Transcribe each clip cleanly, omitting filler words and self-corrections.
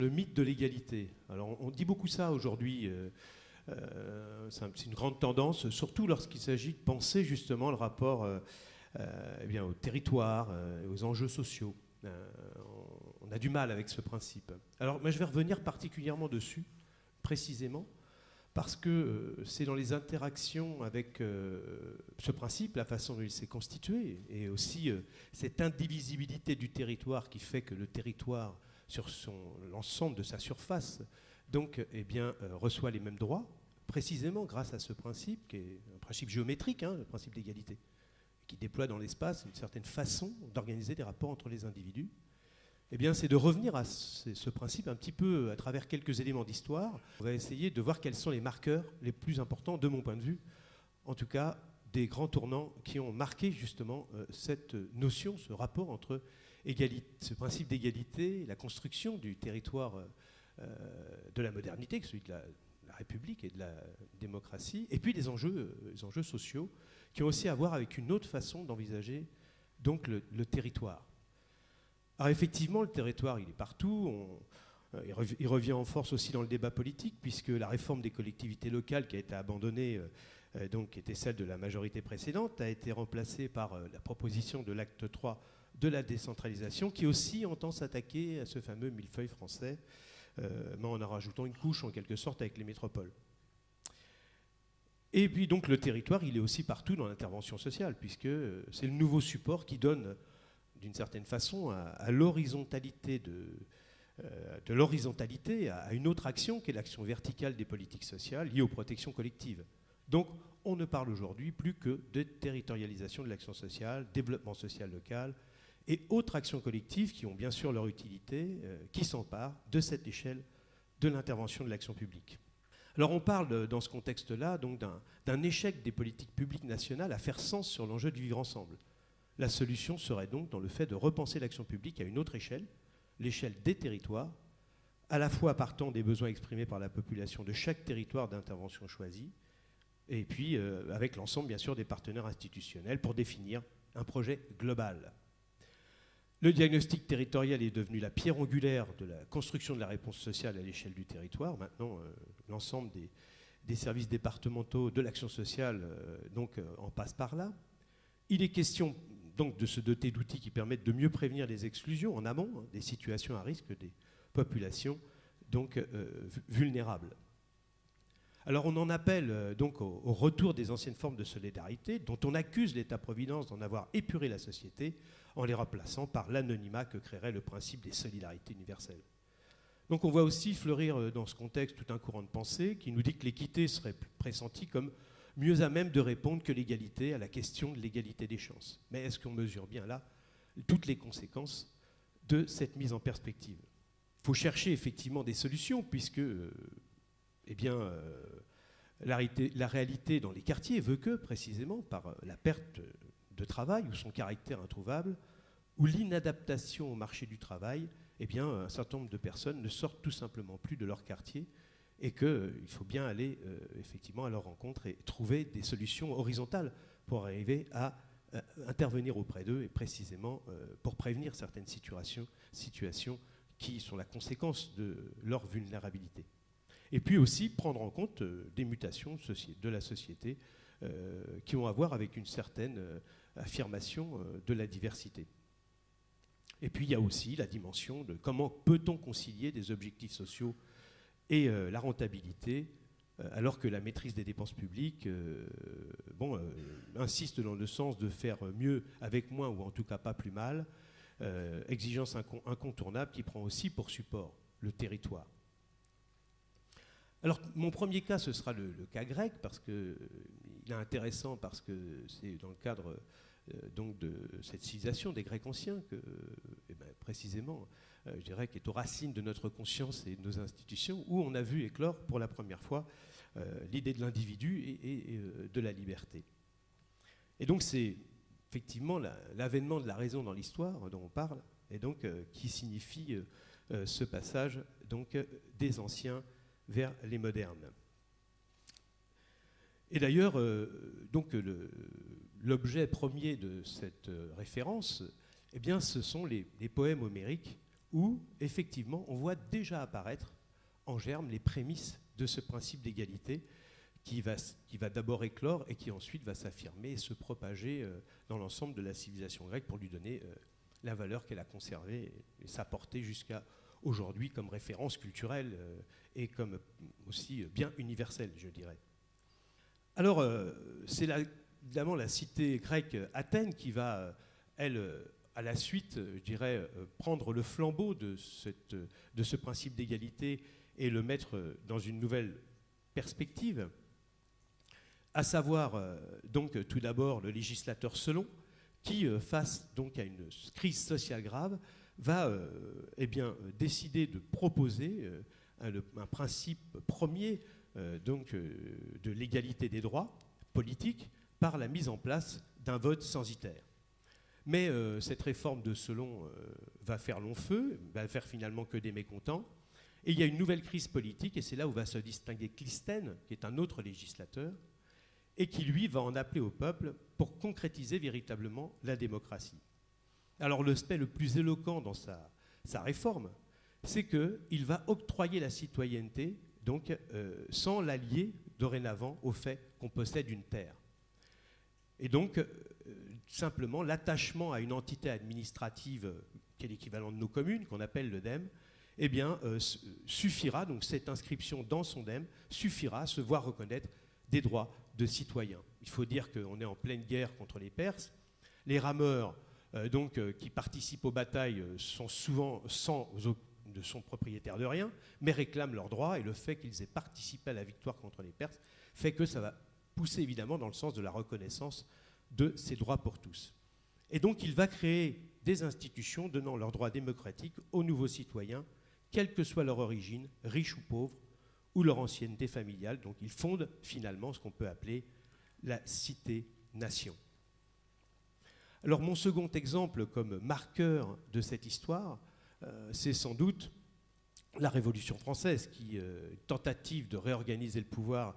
Le mythe de l'égalité. Alors on dit beaucoup ça aujourd'hui, c'est une grande tendance, surtout lorsqu'il s'agit de penser justement le rapport eh bien, au territoire, aux enjeux sociaux. On a du mal avec ce principe. Alors moi je vais revenir particulièrement dessus, précisément, parce que c'est dans les interactions avec ce principe, la façon dont il s'est constitué, et aussi cette indivisibilité du territoire qui fait que le territoire, sur l'ensemble de sa surface, donc, eh bien, reçoit les mêmes droits, précisément grâce à ce principe, qui est un principe géométrique, hein, le principe d'égalité, qui déploie dans l'espace une certaine façon d'organiser des rapports entre les individus. Eh bien, c'est de revenir à ce principe un petit peu à travers quelques éléments d'histoire. On va essayer de voir quels sont les marqueurs les plus importants, de mon point de vue, en tout cas, des grands tournants qui ont marqué justement cette notion, ce rapport entre ce principe d'égalité, la construction du territoire de la modernité, celui de la République et de la démocratie, et puis les enjeux sociaux qui ont aussi à voir avec une autre façon d'envisager donc le territoire. Alors effectivement, le territoire, il est partout. Il revient en force aussi dans le débat politique, puisque la réforme des collectivités locales qui a été abandonnée, donc qui était celle de la majorité précédente, a été remplacée par la proposition de l'acte 3 de la décentralisation, qui aussi entend s'attaquer à ce fameux millefeuille français, mais en rajoutant une couche en quelque sorte avec les métropoles. Et puis donc le territoire, il est aussi partout dans l'intervention sociale, puisque c'est le nouveau support qui donne, d'une certaine façon, à l'horizontalité de l'horizontalité à une autre action qui est l'action verticale des politiques sociales liée aux protections collectives. Donc on ne parle aujourd'hui plus que de territorialisation de l'action sociale, développement social local et autres actions collectives qui ont bien sûr leur utilité, qui s'emparent de cette échelle de l'intervention de l'action publique. Alors on parle dans ce contexte-là donc d'un échec des politiques publiques nationales à faire sens sur l'enjeu du vivre ensemble. La solution serait donc dans le fait de repenser l'action publique à une autre échelle, l'échelle des territoires, à la fois partant des besoins exprimés par la population de chaque territoire d'intervention choisi, et puis avec l'ensemble, bien sûr, des partenaires institutionnels pour définir un projet global. Le diagnostic territorial est devenu la pierre angulaire de la construction de la réponse sociale à l'échelle du territoire. Maintenant, l'ensemble des services départementaux de l'action sociale en passe par là. Il est question donc de se doter d'outils qui permettent de mieux prévenir les exclusions en amont, des situations à risque des populations donc vulnérables. Alors on en appelle donc au retour des anciennes formes de solidarité dont on accuse l'État-providence d'en avoir épuré la société en les remplaçant par l'anonymat que créerait le principe des solidarités universelles. Donc on voit aussi fleurir dans ce contexte tout un courant de pensée qui nous dit que l'équité serait pressentie comme mieux à même de répondre que l'égalité à la question de l'égalité des chances. Mais est-ce qu'on mesure bien là toutes les conséquences de cette mise en perspective ? Il faut chercher effectivement des solutions puisque la réalité dans les quartiers veut que, précisément, par la perte de travail ou son caractère introuvable, ou l'inadaptation au marché du travail, un certain nombre de personnes ne sortent tout simplement plus de leur quartier et qu'il faut bien aller effectivement à leur rencontre et trouver des solutions horizontales pour arriver à intervenir auprès d'eux et précisément pour prévenir certaines situations qui sont la conséquence de leur vulnérabilité. Et puis aussi prendre en compte des mutations de la société qui ont à voir avec une certaine affirmation de la diversité. Et puis il y a aussi la dimension de comment peut-on concilier des objectifs sociaux et la rentabilité alors que la maîtrise des dépenses publiques insiste dans le sens de faire mieux avec moins ou en tout cas pas plus mal, exigence incontournable qui prend aussi pour support le territoire. Alors, mon premier cas, ce sera le cas grec, parce qu'il est intéressant, parce que c'est dans le cadre donc de cette civilisation des Grecs anciens que, précisément, je dirais, qui est aux racines de notre conscience et de nos institutions, où on a vu éclore pour la première fois l'idée de l'individu et de la liberté. Et donc, c'est effectivement l'avènement de la raison dans l'histoire dont on parle, et donc qui signifie ce passage donc, des anciens vers les modernes. Et d'ailleurs, l'objet premier de cette référence, ce sont les poèmes homériques où, effectivement, on voit déjà apparaître en germe les prémices de ce principe d'égalité qui va d'abord éclore et qui ensuite va s'affirmer et se propager dans l'ensemble de la civilisation grecque pour lui donner la valeur qu'elle a conservée et sa portée jusqu'à aujourd'hui comme référence culturelle et comme aussi bien universelle, je dirais. Alors, c'est évidemment la cité grecque Athènes qui va, elle, à la suite, je dirais, prendre le flambeau de ce principe d'égalité et le mettre dans une nouvelle perspective, à savoir donc tout d'abord le législateur Solon, qui, face donc à une crise sociale grave, va décider de proposer un principe premier de l'égalité des droits politiques par la mise en place d'un vote censitaire. Mais cette réforme de Solon va faire long feu, va faire finalement que des mécontents, et il y a une nouvelle crise politique, et c'est là où va se distinguer Clisthène, qui est un autre législateur, et qui, lui, va en appeler au peuple pour concrétiser véritablement la démocratie. Alors, l'aspect le plus éloquent dans sa réforme, c'est qu'il va octroyer la citoyenneté, donc sans la lier dorénavant au fait qu'on possède une terre. Et donc, simplement, l'attachement à une entité administrative qui est l'équivalent de nos communes, qu'on appelle le DEM, eh bien, suffira, donc cette inscription dans son DEM, suffira à se voir reconnaître des droits de citoyens. Il faut dire qu'on est en pleine guerre contre les Perses. Les rameurs qui participent aux batailles sont souvent ne sont propriétaires de rien, mais réclament leurs droits, et le fait qu'ils aient participé à la victoire contre les Perses fait que ça va pousser évidemment dans le sens de la reconnaissance de ces droits pour tous. Et donc il va créer des institutions donnant leurs droits démocratiques aux nouveaux citoyens, quelle que soit leur origine, riche ou pauvre, ou leur ancienneté familiale. Donc il fonde finalement ce qu'on peut appeler la cité-nation. Alors mon second exemple comme marqueur de cette histoire, c'est sans doute la Révolution française, qui tentative de réorganiser le pouvoir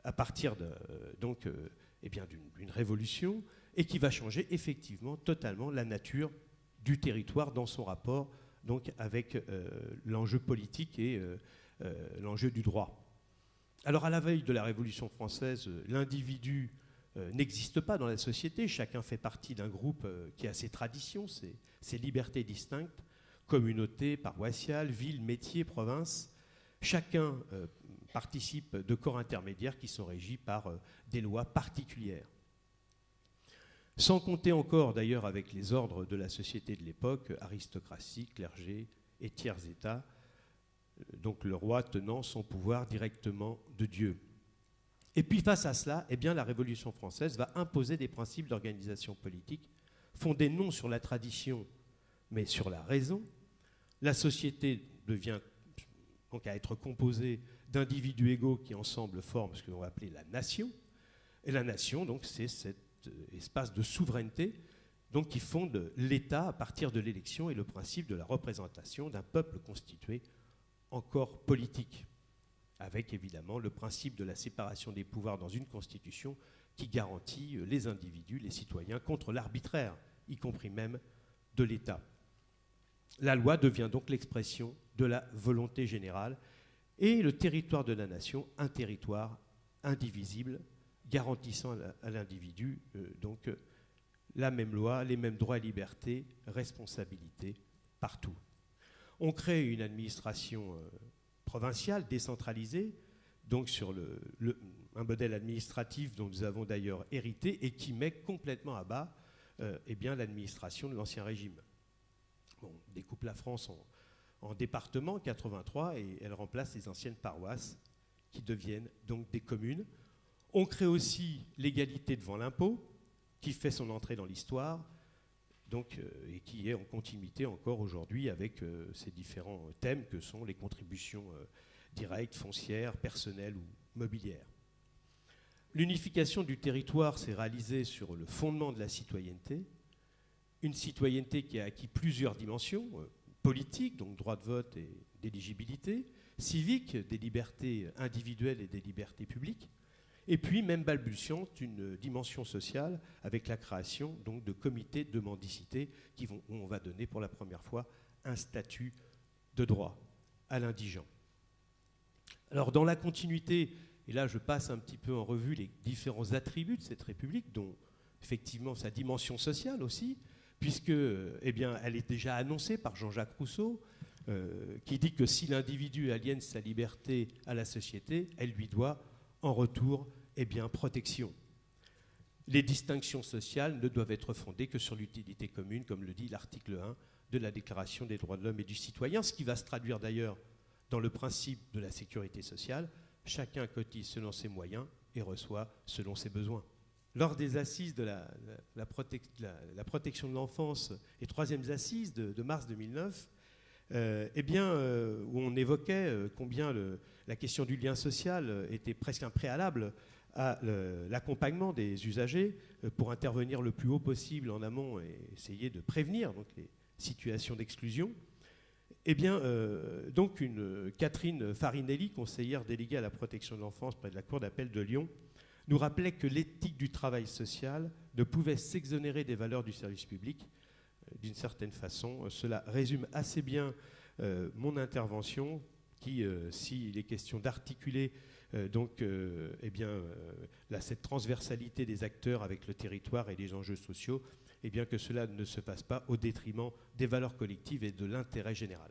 à partir d'une révolution, et qui va changer effectivement totalement la nature du territoire dans son rapport donc, avec l'enjeu politique et l'enjeu du droit. Alors à la veille de la Révolution française, l'individu n'existe pas dans la société, chacun fait partie d'un groupe qui a ses traditions, ses libertés distinctes, communauté, paroissiale, ville, métier, province. Chacun participe de corps intermédiaires qui sont régis par des lois particulières. Sans compter encore d'ailleurs avec les ordres de la société de l'époque, aristocratie, clergé et tiers état, donc le roi tenant son pouvoir directement de Dieu. Et puis face à cela, eh bien, la Révolution française va imposer des principes d'organisation politique fondés non sur la tradition, mais sur la raison. La société devient donc à être composée d'individus égaux qui ensemble forment ce que l'on va appeler la nation. Et la nation, donc, c'est cet espace de souveraineté donc, qui fonde l'État à partir de l'élection et le principe de la représentation d'un peuple constitué en corps politique, avec évidemment le principe de la séparation des pouvoirs dans une constitution qui garantit les individus, les citoyens, contre l'arbitraire, y compris même de l'État. La loi devient donc l'expression de la volonté générale et le territoire de la nation, un territoire indivisible, garantissant à l'individu la même loi, les mêmes droits et libertés, responsabilités partout. On crée une administration provinciale, décentralisée, donc sur un modèle administratif dont nous avons d'ailleurs hérité et qui met complètement à bas l'administration de l'Ancien Régime. On découpe la France en départements, 83, et elle remplace les anciennes paroisses qui deviennent donc des communes. On crée aussi l'égalité devant l'impôt, qui fait son entrée dans l'histoire, et qui est en continuité encore aujourd'hui avec ces différents thèmes que sont les contributions directes, foncières, personnelles ou mobilières. L'unification du territoire s'est réalisée sur le fondement de la citoyenneté, une citoyenneté qui a acquis plusieurs dimensions, politiques, donc droit de vote et d'éligibilité, civique, des libertés individuelles et des libertés publiques, et puis même balbutiante une dimension sociale avec la création donc, de comités de mendicité où on va donner pour la première fois un statut de droit à l'indigent. Alors dans la continuité, et là je passe un petit peu en revue les différents attributs de cette République, dont effectivement sa dimension sociale aussi, puisque eh bien, elle est déjà annoncée par Jean-Jacques Rousseau, qui dit que si l'individu aliène sa liberté à la société, elle lui doit en retour eh bien, protection. Les distinctions sociales ne doivent être fondées que sur l'utilité commune, comme le dit l'article 1 de la Déclaration des droits de l'homme et du citoyen, ce qui va se traduire d'ailleurs dans le principe de la sécurité sociale. Chacun cotise selon ses moyens et reçoit selon ses besoins. Lors des assises de la protection de l'enfance, les troisièmes assises de mars 2009, où on évoquait combien la question du lien social était presque un préalable à l'accompagnement des usagers pour intervenir le plus haut possible en amont et essayer de prévenir donc, les situations d'exclusion. Donc Catherine Farinelli, conseillère déléguée à la protection de l'enfance près de la Cour d'appel de Lyon, nous rappelait que l'éthique du travail social ne pouvait s'exonérer des valeurs du service public. D'une certaine façon, cela résume assez bien mon intervention qui, s'il est question d'articuler cette transversalité des acteurs avec le territoire et les enjeux sociaux, eh bien que cela ne se fasse pas au détriment des valeurs collectives et de l'intérêt général.